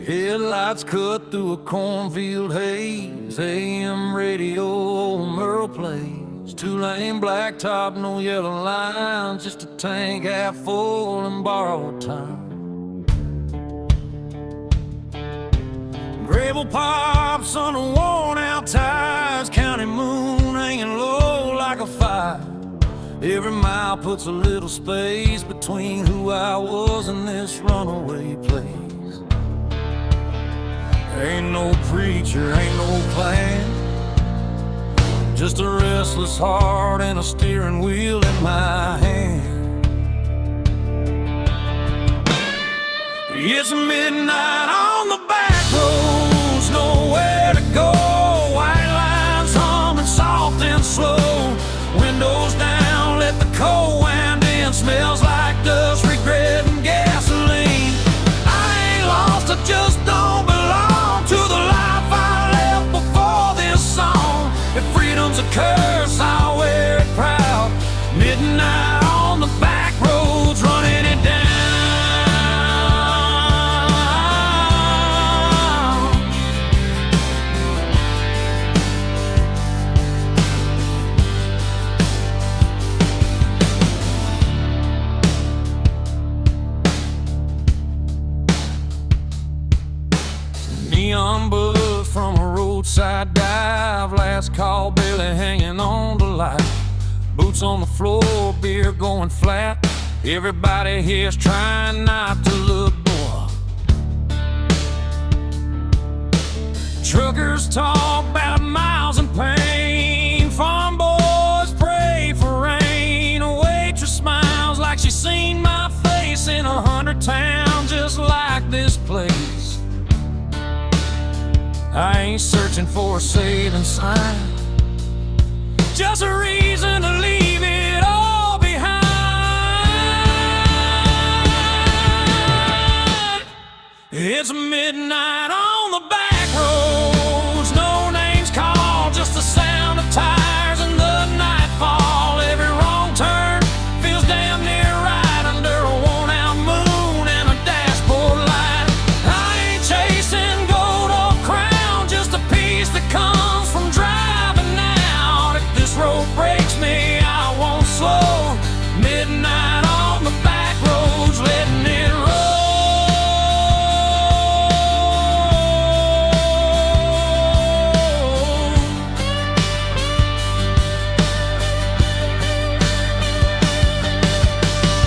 Headlights cut through a cornfield haze. AM radio, old Merle plays. Two-lane blacktop, no yellow lines. Just a tank half full and borrowed time. Gravel pops under worn-out tires. County moon hanging low like a fire. Every mile puts a little space between who I was and this runaway place. Ain't no preacher, ain't no plan, just a restless heart and a steering wheel in my hand. It's midnight on the back roads, nowhere to go. White lines humming soft and slow. Windows down, let the cold wind in. Smells like dust, regret, and gasoline. I ain't lost, I just don't belong to the life I left before this song. If freedom's a curse, I'll wear it proud. Midnight on the back roads, running it down. Neon buzz from a roadside dive. Last call, barely hanging on to life. Boots on the floor, beer going flat. Everybody here's trying not to look poor. Truckers talk about miles and pain. Farm boys pray for rain. A waitress smiles like she's seen my face in 100 towns just like this place. I ain't searching for a saving sign, just a reason to leave it all behind. It's midnight on the back roads, no names called, just the sound of tires and the nightfall. Every wrong turn feels damn near right under a worn-out moon and a dashboard light. I ain't chasing gold or crown, just a piece that comes from driving out. If this road breaks me, I won't slow. Midnight on the back roads, letting it roll.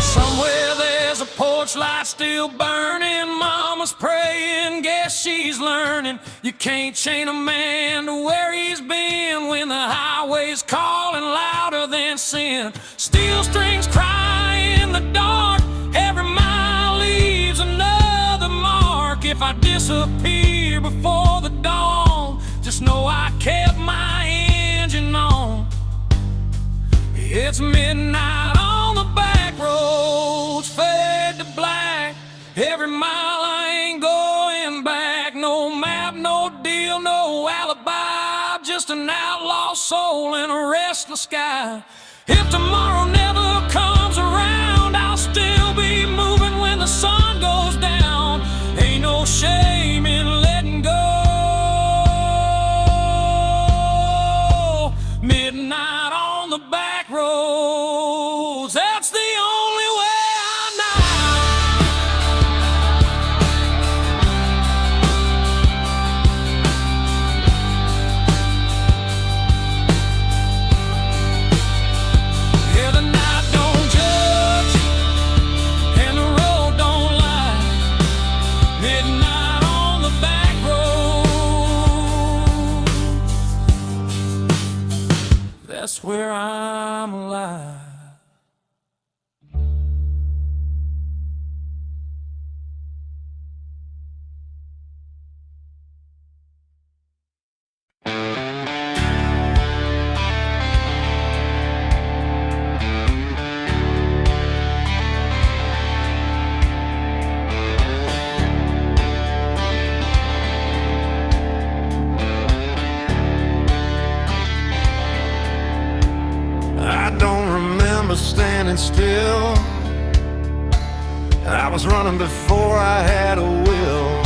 Somewhere there's a porch light still burning. Mama's praying, guess she's learning. You can't chain a man to where he's been when the highway's calling louder than sin. Steel strings cry in the dark, every mile leaves another mark. If I disappear before the dawn, just know I kept my engine on. It's midnight on the back roads, fade to black. Every mile I ain't going back. No map, no deal, no alibi. Just an outlaw soul in a restless sky. If tomorrow never comes around, I'll still be moving when the sun goes down. Ain't no shame in letting go. Midnight on the back roads, that's the only way I know. Yeah, the night don't judge and the road don't lie. Midnight on the back road, that's where I'm alive. I don't remember standing still. I was running before I had a will.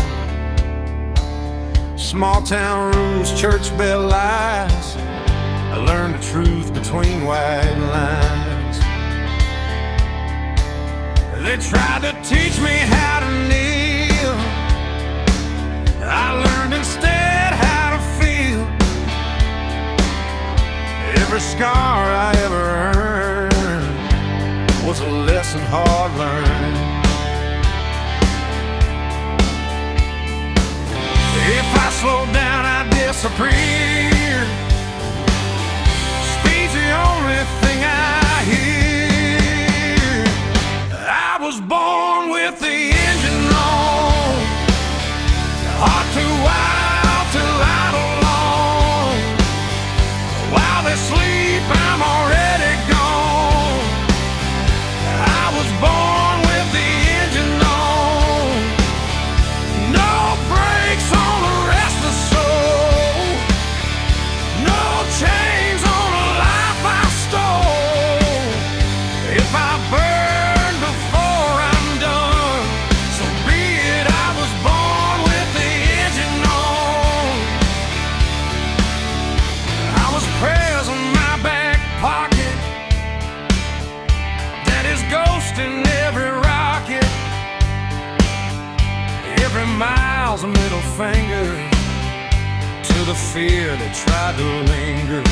small town rules, church bell lies. I learned the truth between white lines. They tried to teach me how to kneel. I learned instead how to feel. Every scar I ever earned was a lesson hard learned. If I slow down, I disappear. Speed's the only thing I hear. I was born with the engine on, heart too wild to idle long. While they sleep, I'm already gone. I was born with the engine on, no brakes on the restless soul, no chains on a life I stole. If I burn before I'm done, so be it. I was born with the engine on. I was prayers in my back pocket, Daddy's ghost in every rocket. Every mile's a middle finger to the fear that tried to linger.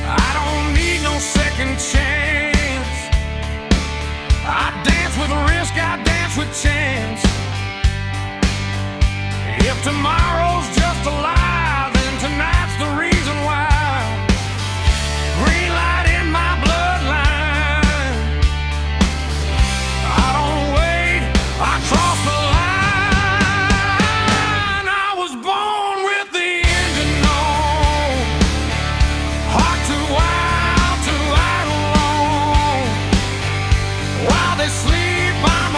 I don't need no second chance. I dance with risk, I dance with chance. If tomorrow's just a lie, then tonight's the reason why. Green light in my bloodline. I don't wait, I cross the line. I was born with the engine on, heart too wild to idle long. While they sleep, I'm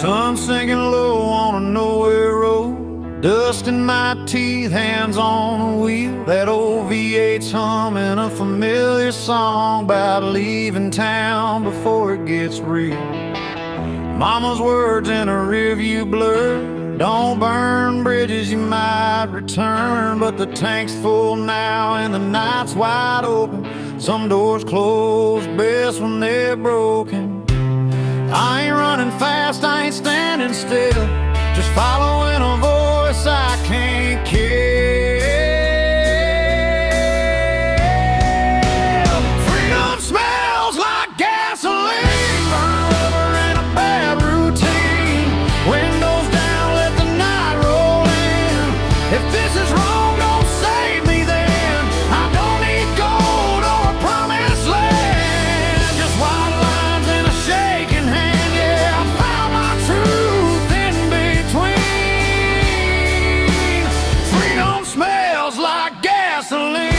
Sun sinking low on a nowhere road, dust in my teeth, hands on the wheel. That old V8's humming a familiar song about leaving town before it gets real. Mama's words in a rearview blur: don't burn bridges, you might return. But the tank's full now and the night's wide open. Some doors close best when they're broken. I ain't running fast, I ain't standing still, just following a voice I can't kill. Freedom smells like gasoline, burn rubber and a bad routine. Windows down, let the night roll in. If this is wrong, don't save me then. I don't need gold or a promised land, just white lines and a shaking hand. Smells like gasoline.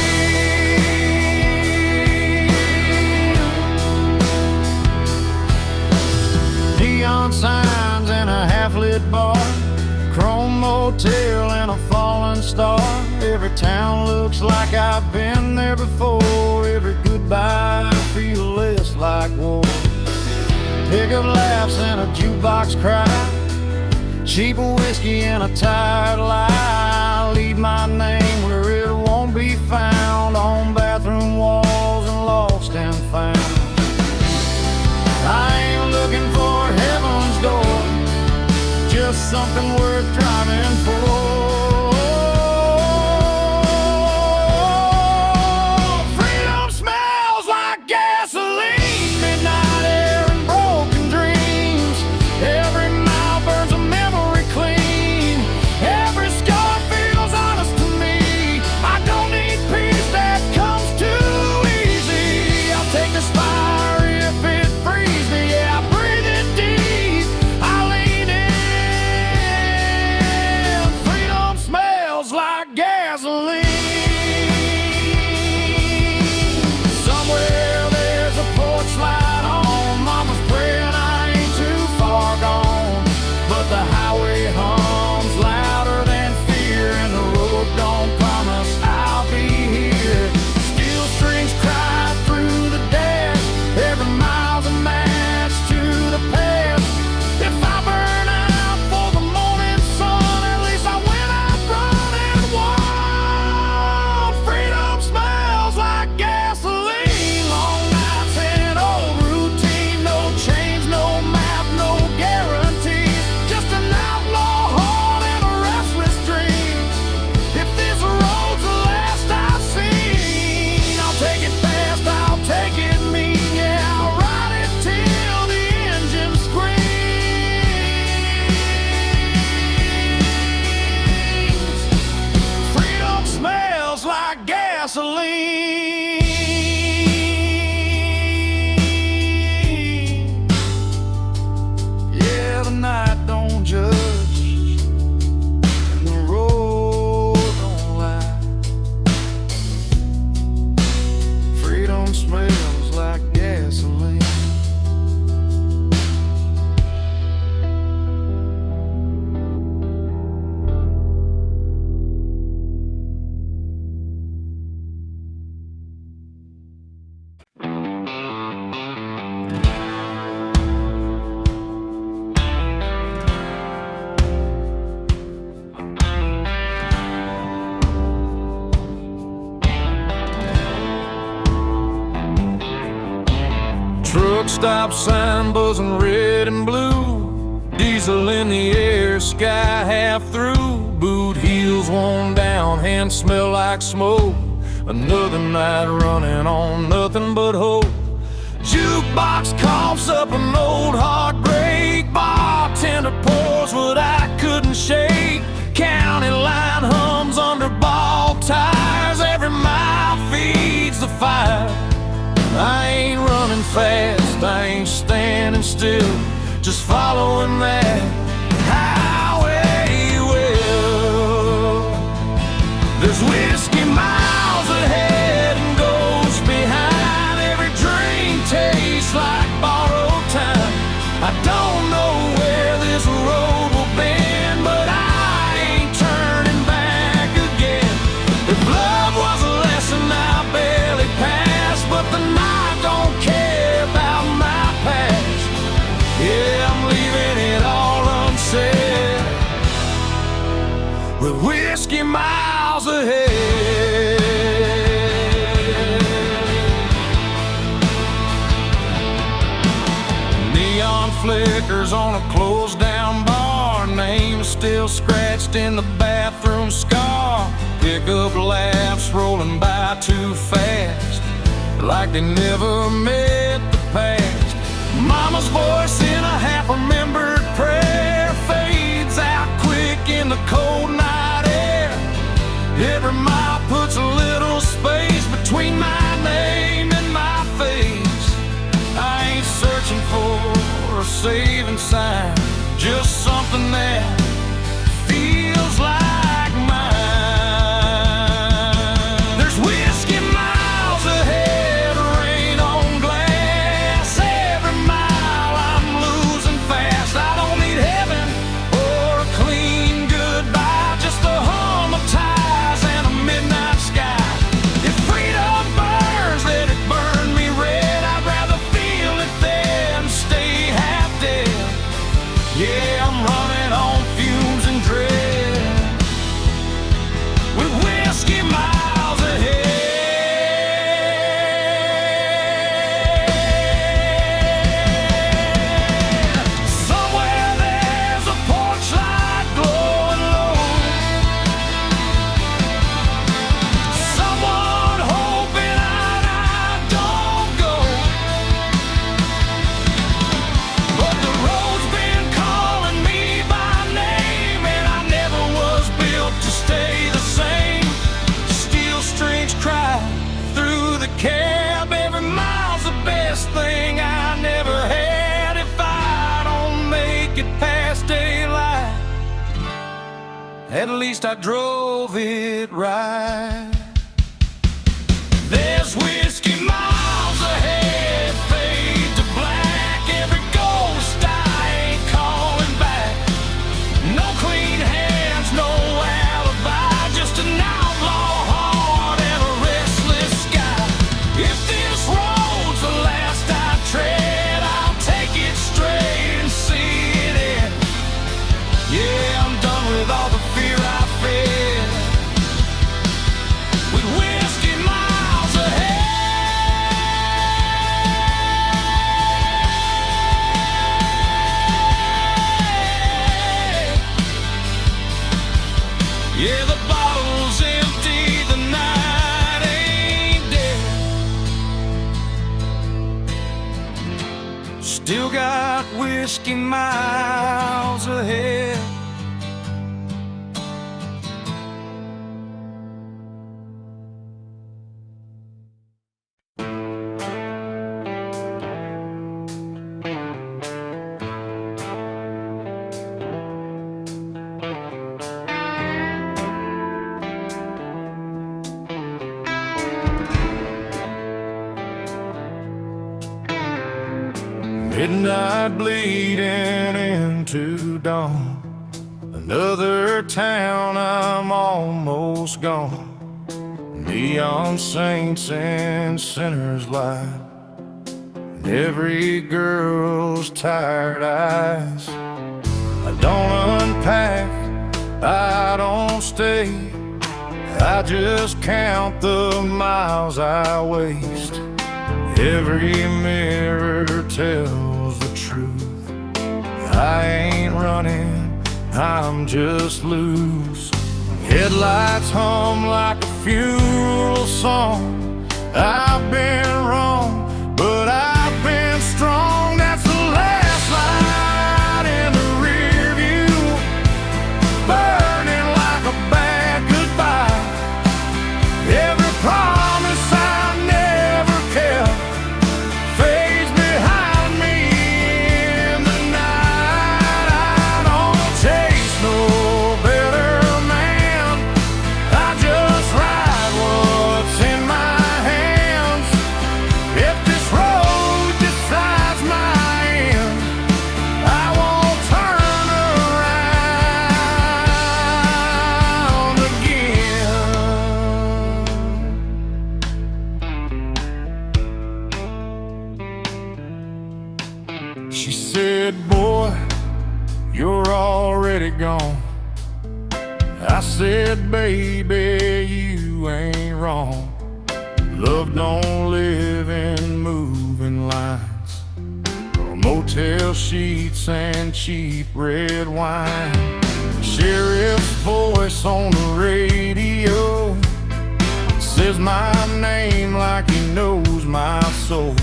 Neon signs in a half-lit bar, chrome motel and a fallen star. Every town looks like I've been there before. Every goodbye feels less like war. Pickup laughs and a jukebox cry, cheap whiskey and a tired lie. Leave my name where it won't be found, on bathroom walls and lost and found. I ain't looking for heaven's door, just something worth driving for. Freedom smells like gasoline, midnight air and broken dreams. Every mile burns a memory clean. Every scar feels honest to me. I don't need peace that comes too easy. I'll take this fire if it frees me. Yeah, I breathe it deep, I lean in. Freedom smells like gasoline. Somewhere there's a porch light on. Mama's praying I ain't too far gone, but the highway hums louder than fear, and the road don't promise I'll be here. Steel strings cry through the dash, every mile's a match to the past. If I burn out for the morning sun, at least I went out running wild. Freedom smells like gasoline, long nights and old routine. No change, no map, no guarantees, just an outlaw heart and a restless dream. If this road's the last I've seen, I'll take it fast, I'll take it mean. Yeah, I'll ride it till the engine screams. Freedom smells like gasoline. Yeah, the night don't judge and the road don't lie. Freedom smells like gasoline. Truck stop sign buzzing red and blue, diesel in the air, sky half through. Boot heels worn down, hands smell like smoke. Another night running on nothing but hope. Jukebox coughs up an old heartbreak, bartender pours what I couldn't shake. County line hums under bald tires, every mile feeds the fire. I ain't running fast, I ain't standing still, just following that highway well. There's whiskey miles ahead and ghosts behind. Every drink tastes like borrowed time. I don't know where this miles ahead. Neon flickers on a closed down bar, name still scratched in the bathroom scar. Pickup laughs rolling by too fast, like they never met the past. Mama's voice in a half-remembered prayer fades out quick in the cold night air. Every mile puts a little space between my name and my face. I ain't searching for a saving sign, just something that feels like mine. There's whiskey miles ahead, rain on glass. Every mile I'm losing fast. I don't need heaven or a clean goodbye, just the hum of tires and a midnight sky. If freedom burns, let it burn me red. I'd rather feel it than stay half dead. Yeah, I'm running on fumes and dread, with whiskey miles ahead. Somewhere there's a porch light glowing low, someone hoping I don't go. But the road's been calling me by name, and I never was built to stay the same. Steel strings cry through the cab. Every mile's the best thing I never had. If I don't make it past daylight, at least I drove it right. There's whiskey miles ahead, fade to black. Every ghost I ain't calling back. No clean hands, no alibi, just an outlaw heart and a restless sky. If this road's the last I tread, I'll take it straight and see it end. Yeah, I'm done with all the fear I fed, with whiskey miles ahead. Yeah, the bottle's empty, the night ain't dead. Still got whiskey miles ahead. Midnight bleeding into dawn, another town, I'm almost gone. Neon saints and sinners light, and every girl's tired eyes. I don't unpack, I don't stay, I just count the miles I waste. Every mirror tells the truth, I ain't running, I'm just loose. Headlights hum like a funeral song. I've been wrong, but I've been strong. That's the last light in the rear view, burning like a bad goodbye. Every promise I never kept fades behind me in the night. I don't chase no better man, I just ride what's in my hands. If this road decides my end, I won't turn around again. She said, boy, you're already gone. I said, baby, you ain't wrong. Love don't live in moving lines, or motel sheets and cheap red wine. Sheriff's voice on the radio says my name like he knows my soul.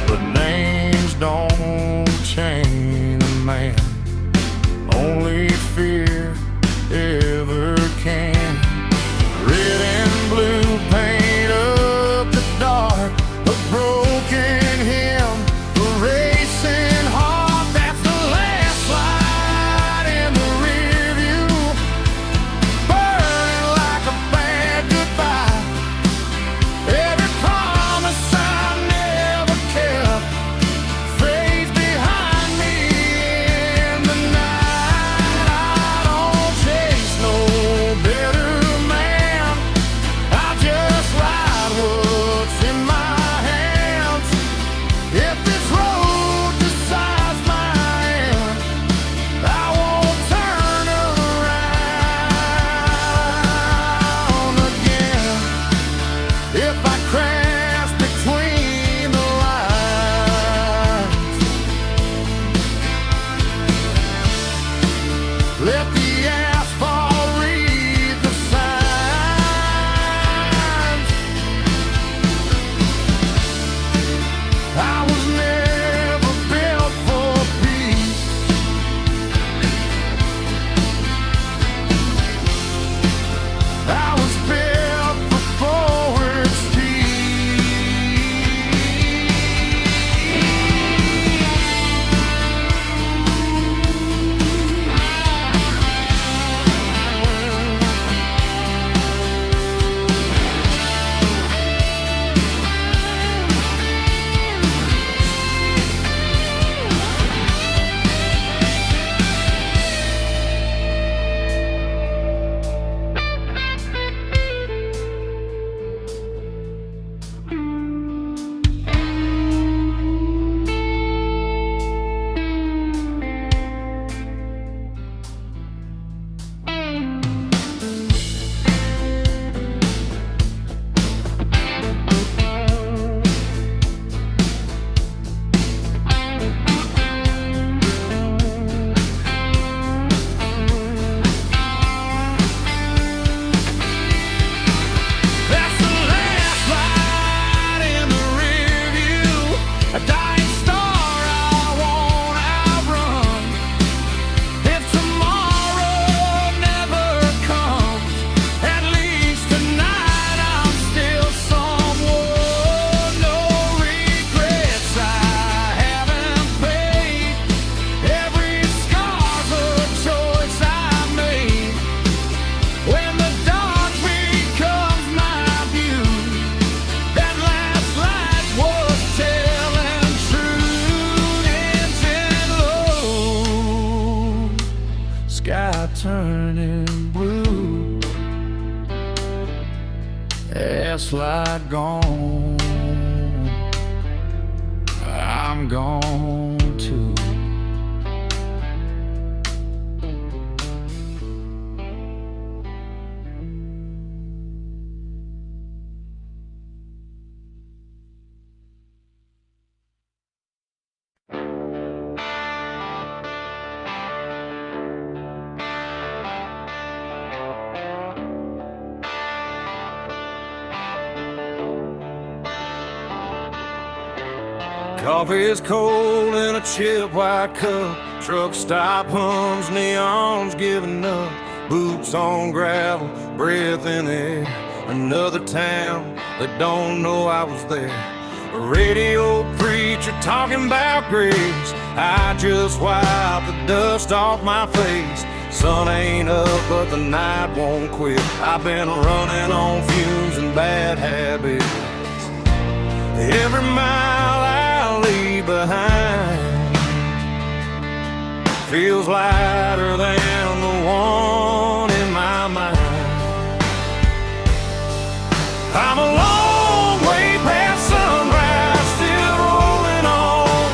But names don't change a man, only fear ever can. Red and blue paint up the dark, a broken hymn, a racing heart. That's the last light in the rear view, burning like a bad goodbye. Every promise I never kept fades behind me in the night. I don't chase no better man, I just ride what's in my hands. If this road decides my end, I won't turn around again. If I crash between the lines, let the asphalt read the signs. I was never built for peace. I was built for forward turning blue, S-light gone, I'm gone too. Coffee is cold in a chip white cup. Truck stop hums, neons giving up. Boots on gravel, breath in the air. Another town that don't know I was there. A radio preacher talking about grace. I just wiped the dust off my face. Sun ain't up, but the night won't quit. I've been running on fumes and bad habits. Every mile I leave behind feels lighter than the one in my mind. I'm a long way past sunrise, still rolling on,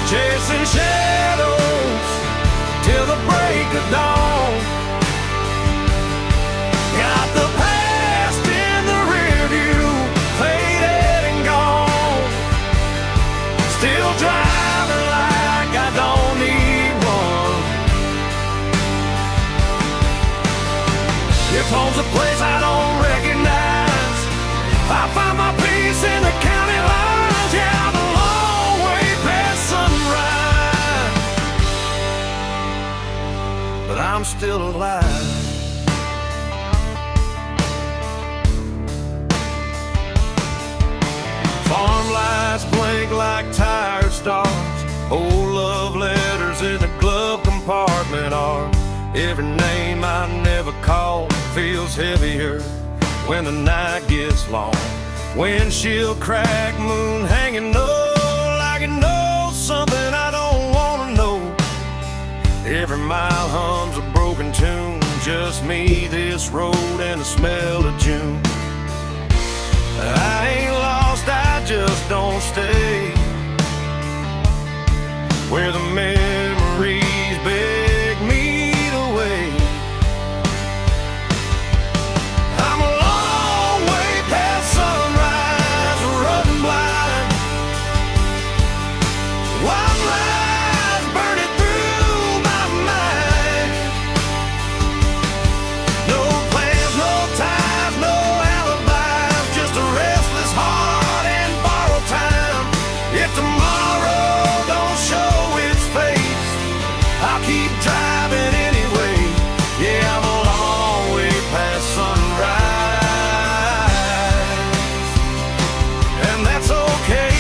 chasing shadows till the break of dawn. Home's a place I don't recognize. I find my peace in the county lines. Yeah, I'm a long way past sunrise, but I'm still alive. Farm lights blink like tired stars. Old love letters in the glove compartment are every name I never called. Feels heavier when the night gets long. Windshield crack, moon hanging low, like it knows something I don't wanna know. Every mile hums a broken tune. Just me, this road, and the smell of June. I ain't lost, I just don't stay where the memories beg me to wait. I'm a long way past sunrise, running blind. Wild lies burning through my mind. No plans, no ties, no alibis, just a restless heart and borrowed time. If tomorrow don't show its face, I'll keep driving anyway. Yeah, I'm a long way past sunrise, and that's okay.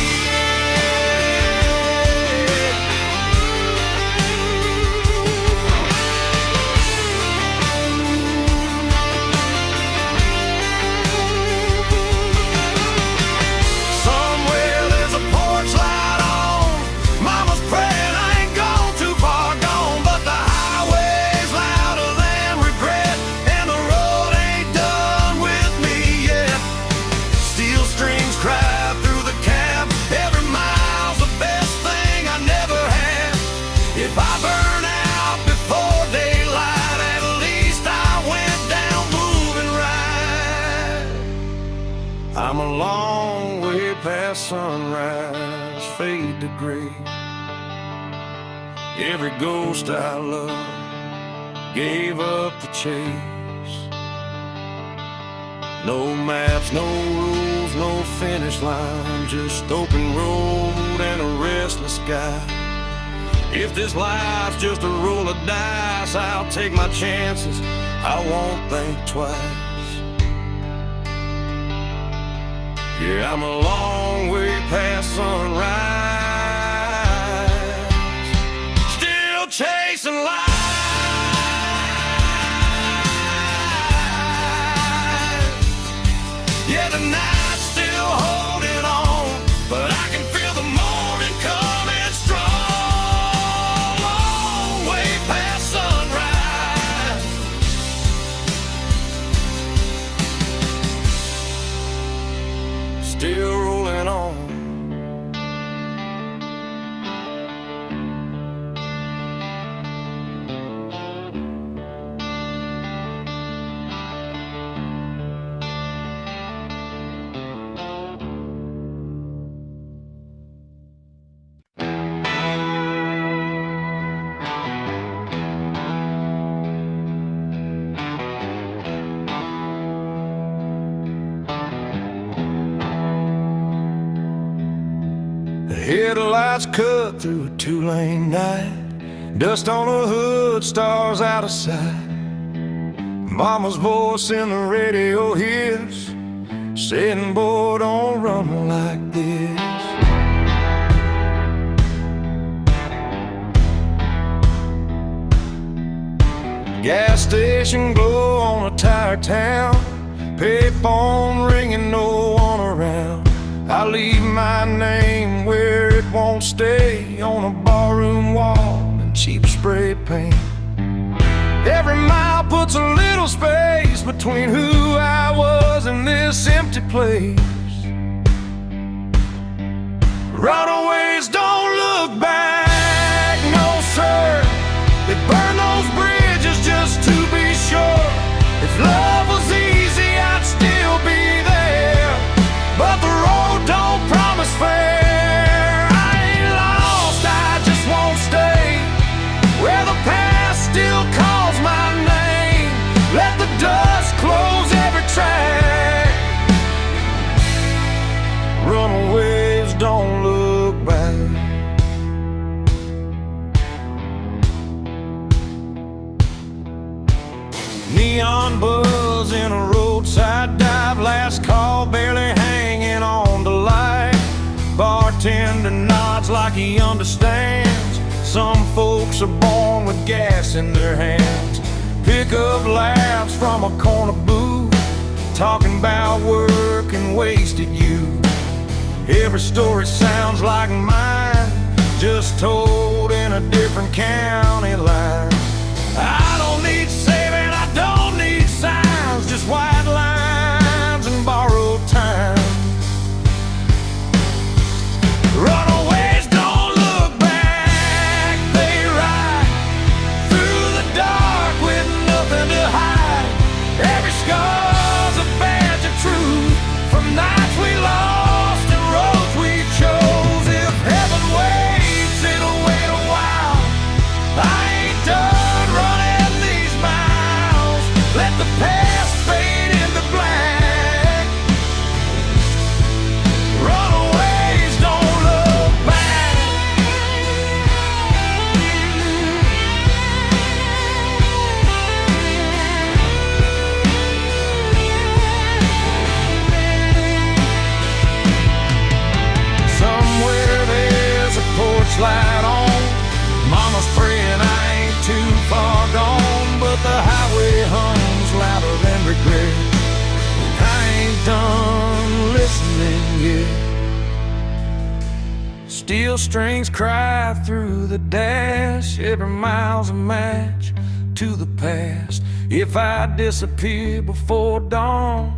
Somewhere there's a porch light on. Mama's praying I ain't gone too far gone, but the highway's louder than regret, and the road ain't done with me yet. Steel strings cry through the cab. Every mile's the best thing I never had. If I burn out before daylight, at least I went down moving right. I'm a long way past sunrise, fade to gray. Every ghost I love gave up the chase. No maps, no rules, no finish line, just open road and a restless sky. If this life's just a roll of dice, I'll take my chances, I won't think twice. Yeah, I'm a long way past sunrise, still chasing life. Yeah, the night's still holding on, but I can feel the morning coming strong. Long way past sunrise, still rolling on. Headlights cut through a two-lane night. Dust on the hood, stars out of sight. Mama's voice in the radio hears, saying, boy, don't run like this. Gas station glow on a tired town. Payphone ringing, no one around. I leave my name where it won't stay, on a barroom wall in cheap spray paint. Every mile puts a little space between who I was and this empty place. Runaways don't look back, no sir. They burn those bridges just to be sure. If love was easy, I'd still be there, but the road don't promise fair. I ain't lost, I just won't stay where the past still calls my name. Let the dust clear neon buzz in a roadside dive. Last call, barely hanging on to life. Bartender nods like he understands. Some folks are born with gas in their hands. Pick up laughs from a corner booth, talking about work and wasted youth. Every story sounds like mine, just told in a different county line. I don't need saving, I don't need signs, just white lines and borrowed time. Runaways don't look back, they ride through the dark with nothing to hide. Every scar's a badge of truth, from nights we lost and roads we chose. If heaven waits, it'll wait a while. I ain't done running these miles. Let the past fade into black. Runaways don't look back. Somewhere there's a porch light on. Mama's praying I ain't too far gone, but the highway hums louder than regret. I ain't done listening yet. Steel strings cry through the dash. Every mile's a match to the past. If I disappear before dawn,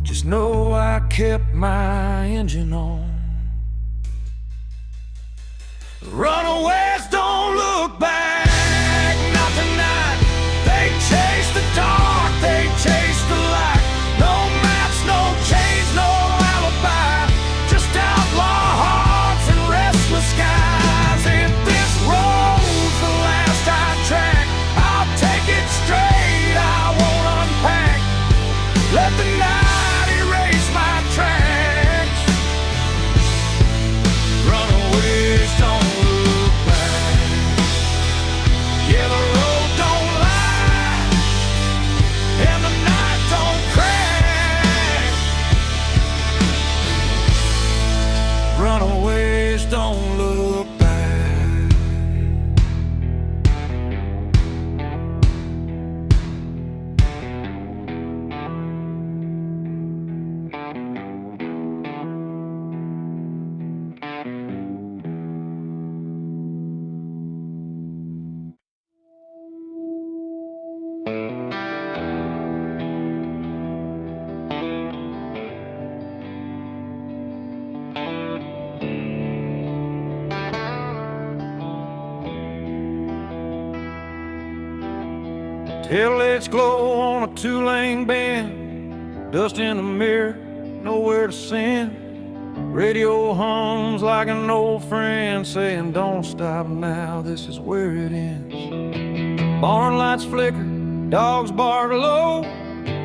just know I kept my engine on. Runaways don't look back, not tonight. They chase the dark, they chase the light. No maps, no chains, no alibi, just outlaw hearts and restless skies. If this road's the last I track, I'll take it straight, I won't unpack. Let the night erase my tracks. Runaways don't look back. Yeah, the road don't lie, and the night don't crack. Runaways don't look back. Taillights glow on a two-lane bend, dust in the mirror, nowhere to send. Radio hums like an old friend saying, don't stop now, this is where it ends. Barn lights flicker, dogs bark low,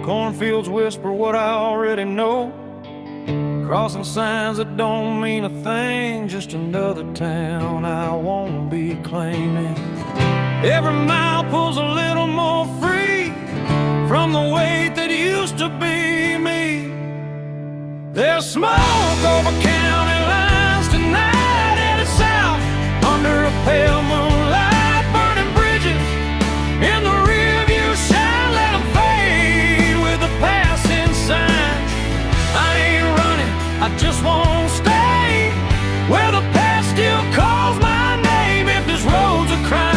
cornfields whisper what I already know. Crossing signs that don't mean a thing, just another town I won't be claiming. Every mile pulls a little more free from the weight that used to be me. There's smoke over county lines tonight, headed south under a pale moonlight. Burning bridges in the rearview shine, let them fade with the passing signs. I ain't running, I just won't stay where the past still calls my name. If this road's a crime,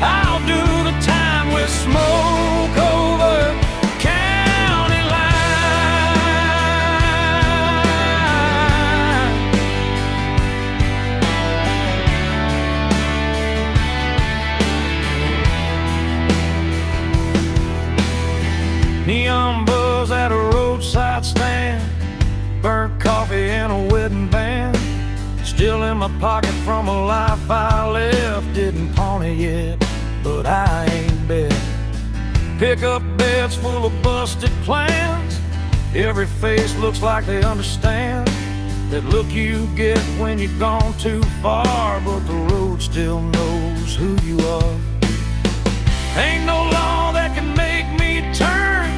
I'll do the time with smoke over county line. Neon buzz at a roadside stand, burnt coffee and a wedding band, still in my pocket from a life I left. Didn't pawn it yet, but I ain't bet. Pick up beds full of busted plans. Every face looks like they understand that look you get when you've gone too far, but the road still knows who you are. Ain't no law that can make me turn,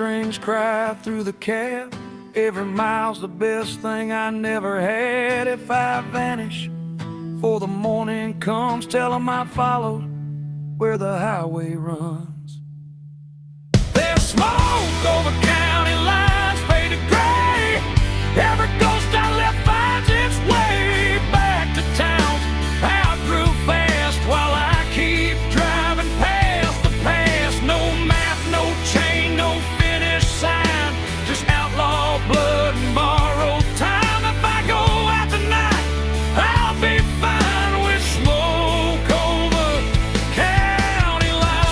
heartstrings cry through the cab. Every mile's the best thing I never had. If I vanish before the morning comes, tell 'em I followed where the highway runs. There's smoke over county lines, faded gray. Every ghost I left finds its way back to town. I grew fast while I keep driving past the past. No map, no chain, no finish sign, just outlaw blood and borrowed time. If I go out tonight, I'll be fine with smoke over county line.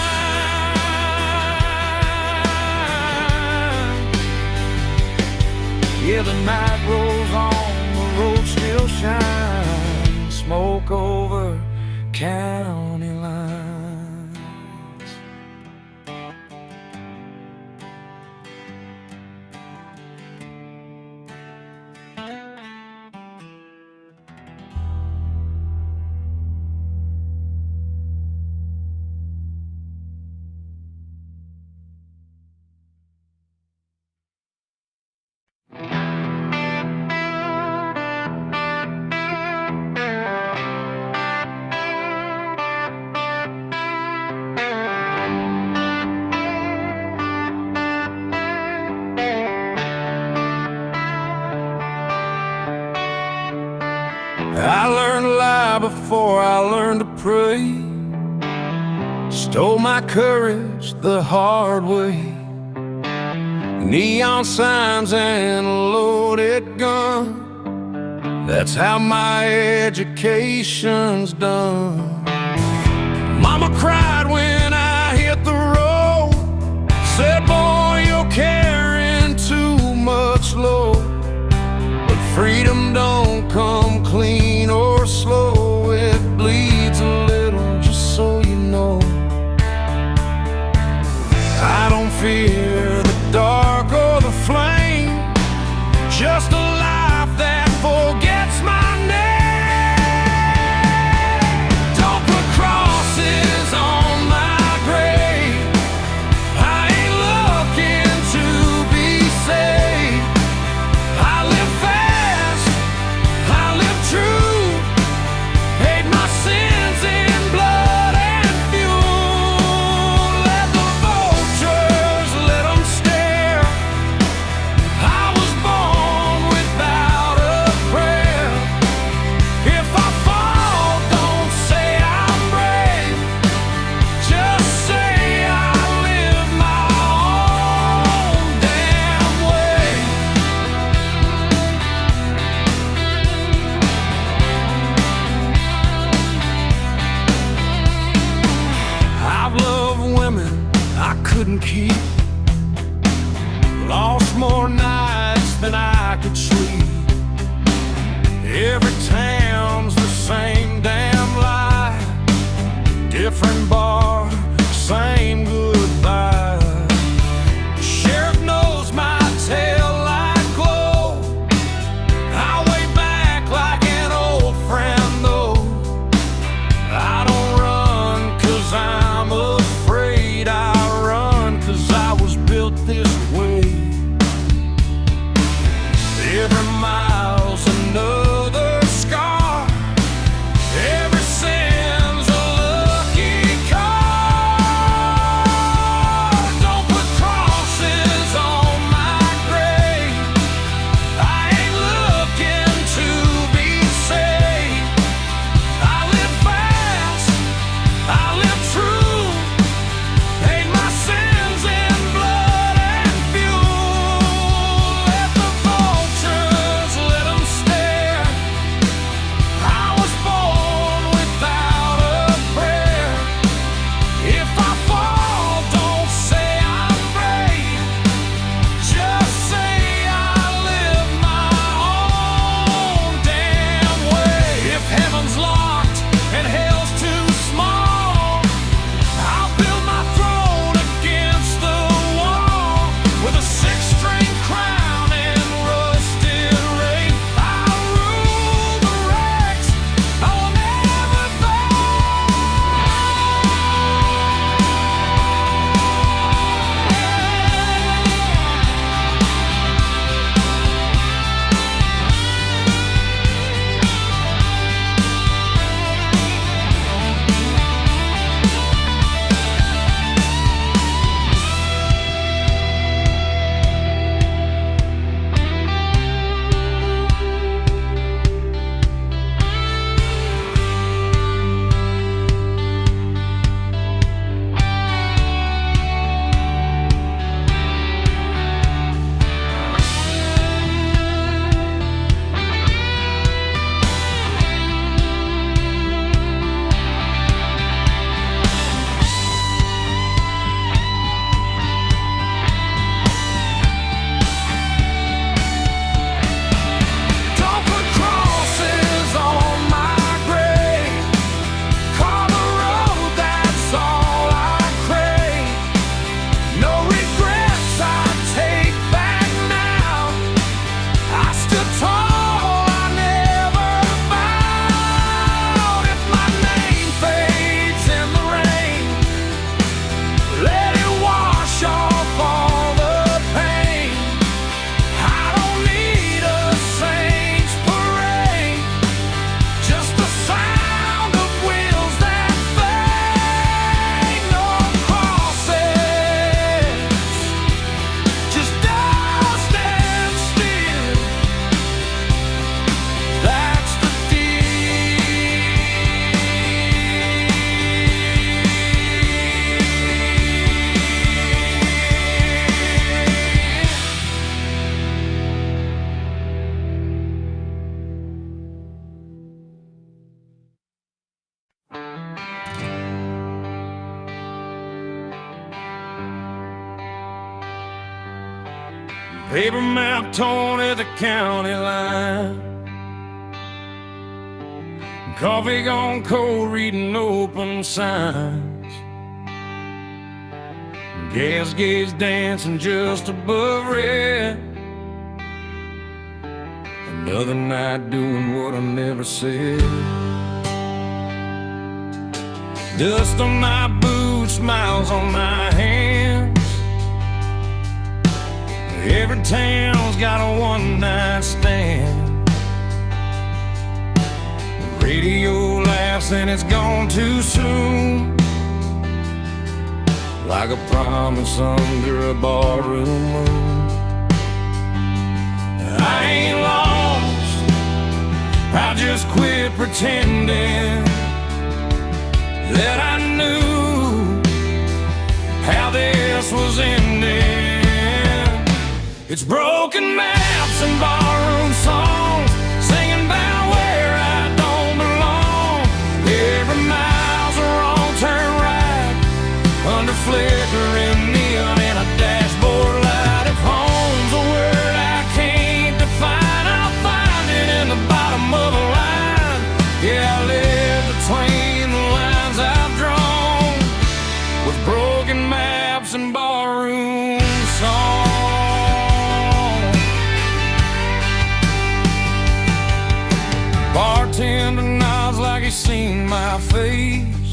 Yeah, the night rolls on, the road still shines. Smoke over county lines. I learned to lie before I learned to pray. Stole my courage the hard way. Neon signs and a loaded gun, that's how my education's done. Mama cried when I hit the road, said, boy, you're carrying too much load. But freedom don't come clean or slow, it bleeds a little, just so you know. I don't fear the dark or the flame, just a life that forgets my name. Don't put crosses on my Paper map torn at the county line. Coffee gone cold, reading open signs. Gas gauge dancing just above red. Another night doing what I never said. Dust on my boots, smiles on my hands. Every town's got a one-night stand. The radio laughs and it's gone too soon, like a promise under a barroom moon. I ain't lost, I just quit pretending that I knew how this was ending. It's broken maps and barroom songs, singing about where I don't belong. Every mile's a wrong turn right, under flickering neon and a dashboard light. If home's a word I can't define, I'll find it in the bottom of a line. Yeah, I live between the lines I've drawn, with broken maps and barroom songs. Bartender nods like he's seen my face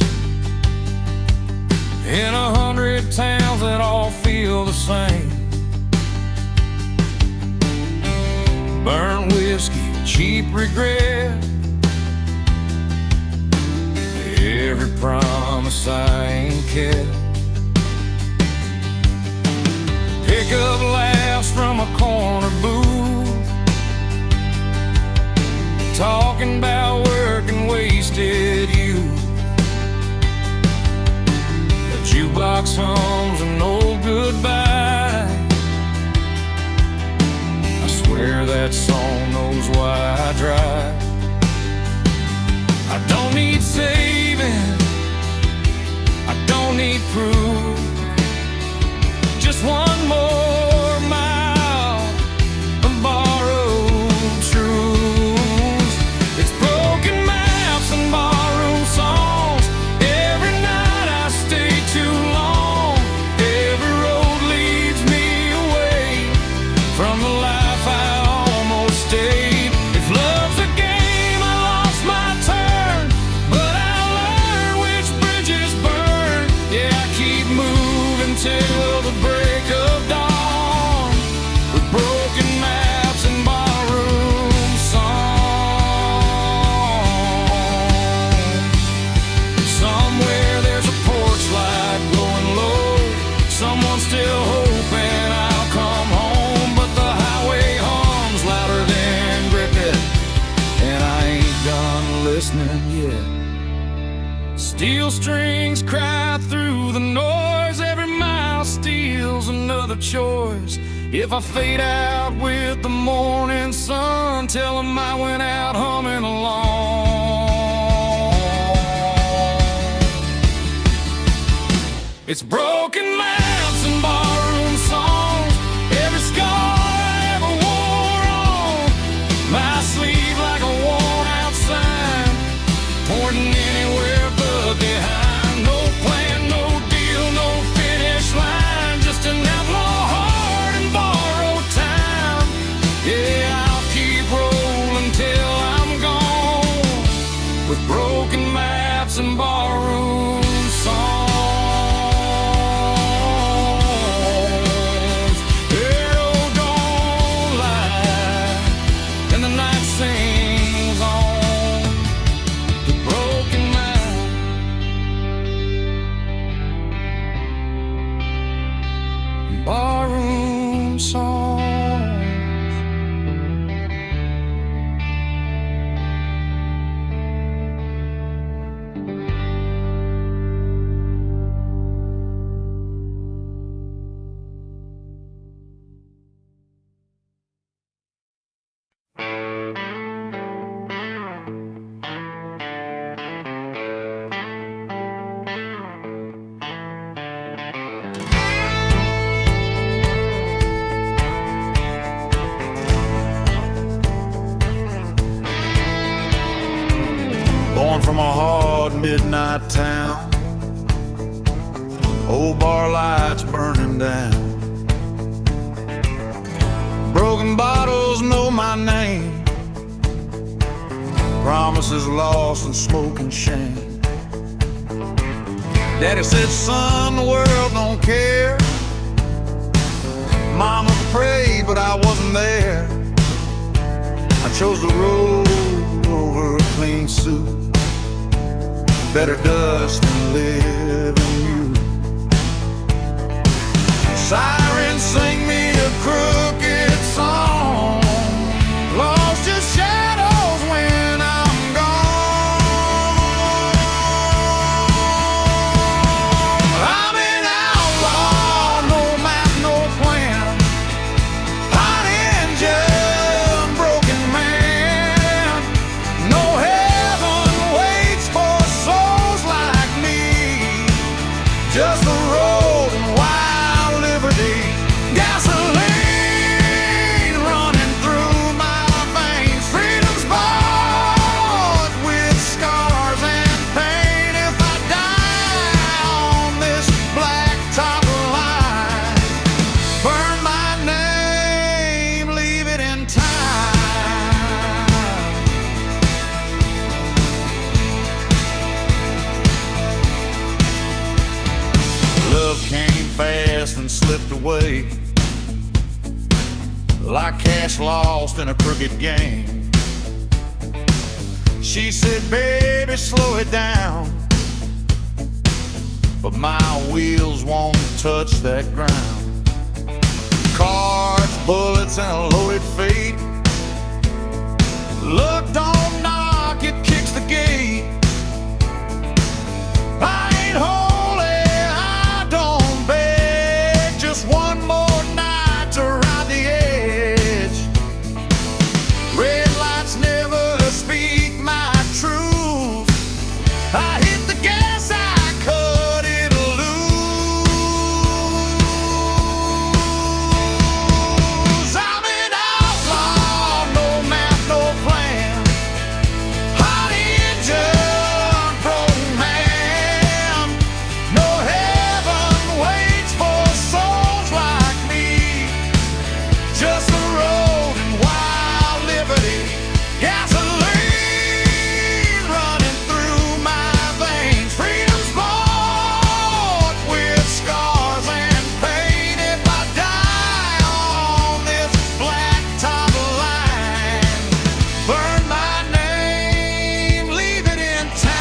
in 100 towns that all feel the same. Burnt whiskey, cheap regret, every promise I ain't kept. Pick up laughs from a corner booth, talking about work and wasted youth. The jukebox hums an old goodbye. I swear that song knows why I drive. I don't need saving, I don't need proof, just one more mile of borrowed truths. It's broken maps and barroom songs. Every night I stay too long. Every road leads me away from the life I almost stayed. If love's a game, I lost my turn, but I learned which bridges burn. Yeah, I keep moving till the break of dawn, with broken maps and barroom songs. Somewhere there's a porch light glowing low, someone still hoping I'll come home. But the highway hums louder than cricket, and I ain't done listening yet. Steel strings cry through the noise, every mile steals another choice. If I fade out with the morning sun, tell 'em I went out humming along. It's broken maps and barroom songs, every scar I ever wore on my sleeve like a worn out sign, pointing anywhere but behind. No plan, no deal, no finish line, just an outlaw heart and borrowed time. Yeah, I'll keep rolling till I'm gone, with broken maps and barroom songs. Born from a hard midnight town, old bar lights burning down. Broken bottles know my name, promises lost and smoke and shame. Daddy said, son, the world don't care. Mama prayed, but I wasn't there. I chose the road over a clean suit, better dust than live in you. Sirens sing me a crooked song, lost your shadows when I'm gone. I'm an outlaw, no map, no plan, hot engine, broken man. No heaven waits for souls like me, just the road and wild liberty. Gasoline running through my veins, freedom's bought with scars and pain. If I die on this blacktop line, burn my name, leave it in time. Love came fast and slipped away, like cash lost in a crooked game. She said, baby, slow it down, but my wheels won't touch that ground. Cards, bullets, and a loaded fate. Luck don't knock, it kicks the gate. I ain't holy, I don't beg, just one more night to ride the edge. Red lights never speak my truth. I hit the gas, I cut it loose. I'm an outlaw, no map, no plan, hot engine, broken man. No heaven waits for souls like me, just the road and wild liberty. Gasoline running through my veins, freedom's bought with scars and pain. If I die on this blacktop line, burn my name, leave it in time.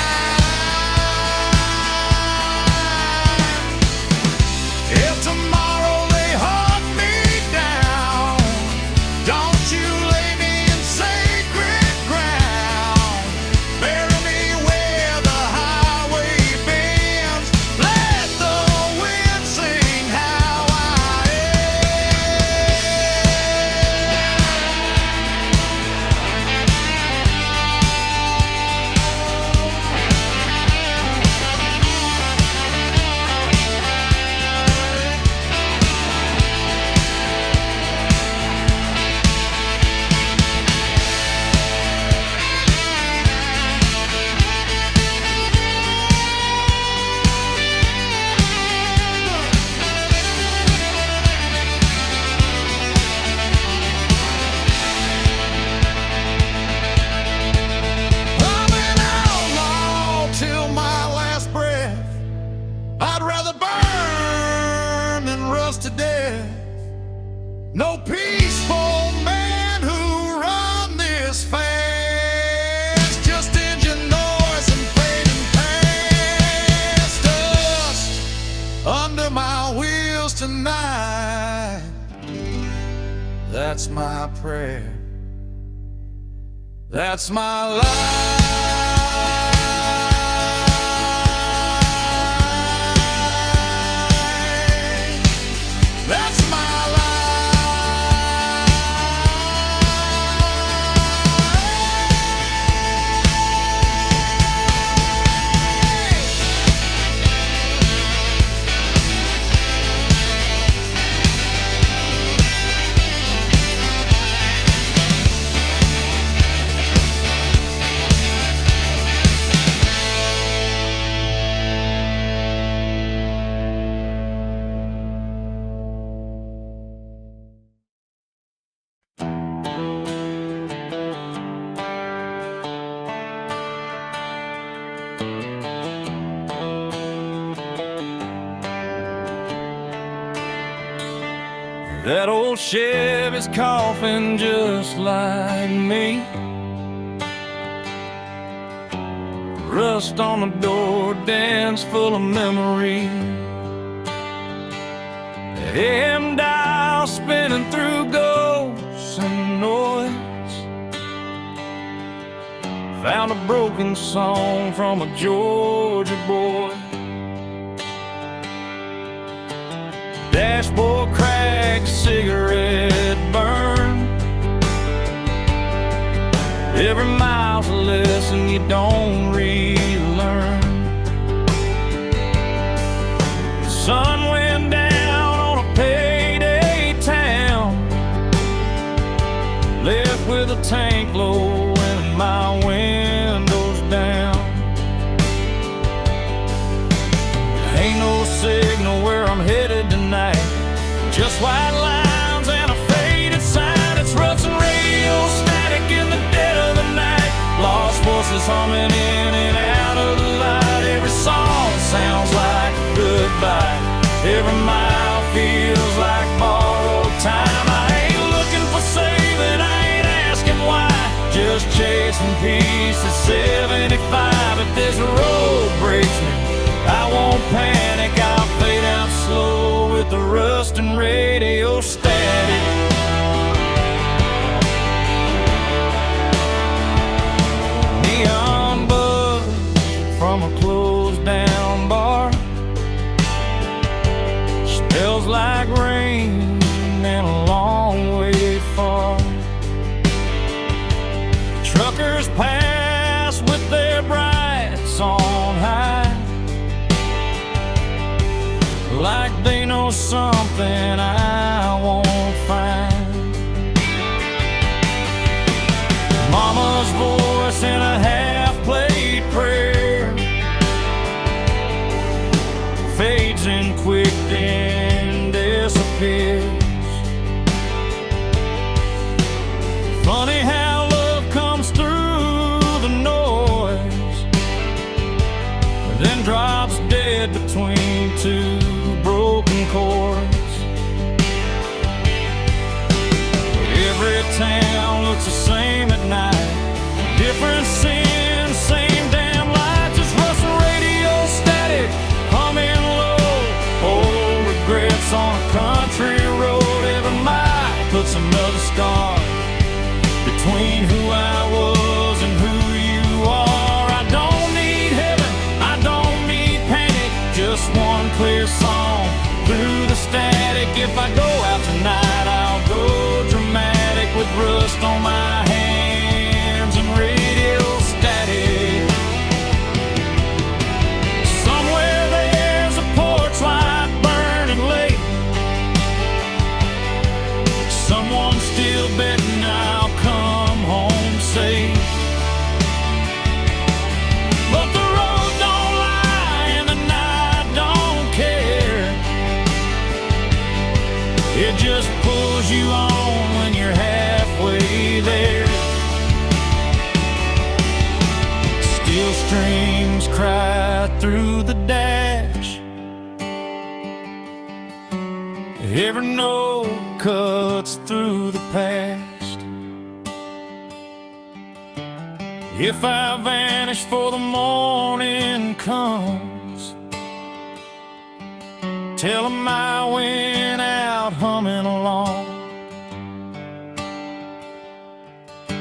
If tomorrow they hunt me down, don't you lay me in sacred ground. Bury me where the highway bends. Let the wind sing how I I'm an outlaw till my last breath. I'd rather burn than rust to death. No peaceful man who run this fast, just engine noise and fading past us under my wheels tonight. That's my prayer, that's my life. That's my life. That old Chevy's coughing just like me. Rust on the door, dance full of memory. AM dial spinning through ghosts and noise. Found a broken song from a Georgia boy. Dashboard crack, cigarette burn. Every mile's a lesson you don't relearn. The sun went down on a payday town, left with a tank low and my windows down. Ain't no signal where I'm headed tonight, just white lines and a faded sign. It's Russian radio static in the dead of the night. Lost voices humming in and out of the light. Every song sounds like goodbye. Every mile feels like borrowed time. I ain't looking for saving, I ain't asking why. Just chasing peace at 75. If this road breaks me, I won't panic, I'll fade out slow with the rust and radio static. Neon buzz from a closed down bar, smells like rain and a long way far. Truckers pass with their brights on high, like they know something I won't find. Mama's voice in a half-played prayer fades in quick then disappears. Funny how love comes through the noise, then drops dead between two broken chords. Every town looks the same at night, different sins, same damn lights. It's Russian radio static, humming low, old regrets on a country road. Every mile puts another scar between who I was and who you are. I don't need heaven, I don't need panic, just one clear song through the static. If I go out tonight, I'll go dramatic with rust on my hands and radio static. Somewhere there's a porch light burning late, someone still betting I'll come home safe. But the road don't lie and the night don't care, it just pulls you on when you're halfway there. Steel strings cry through the dash, every note cuts through the past. If I vanish for the morning comes, tell 'em I went out humming along.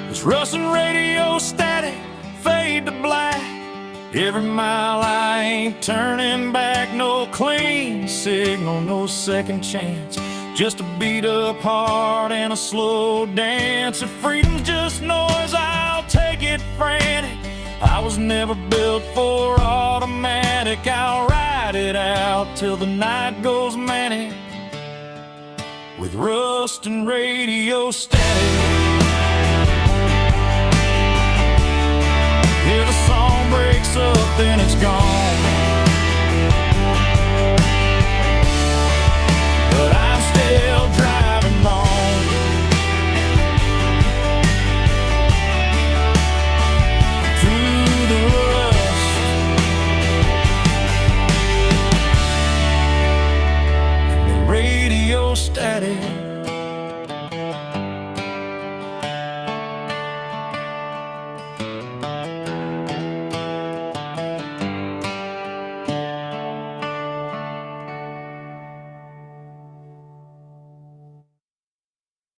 It's Russian radio static, fade to black. Every mile I ain't turning back, no clean signal, no second chance. Just a beat up heart and a slow dance. If freedom's just noise, I'll take it frantic. I was never built for automatic. I'll ride it out till the night goes manic with rust and radio static.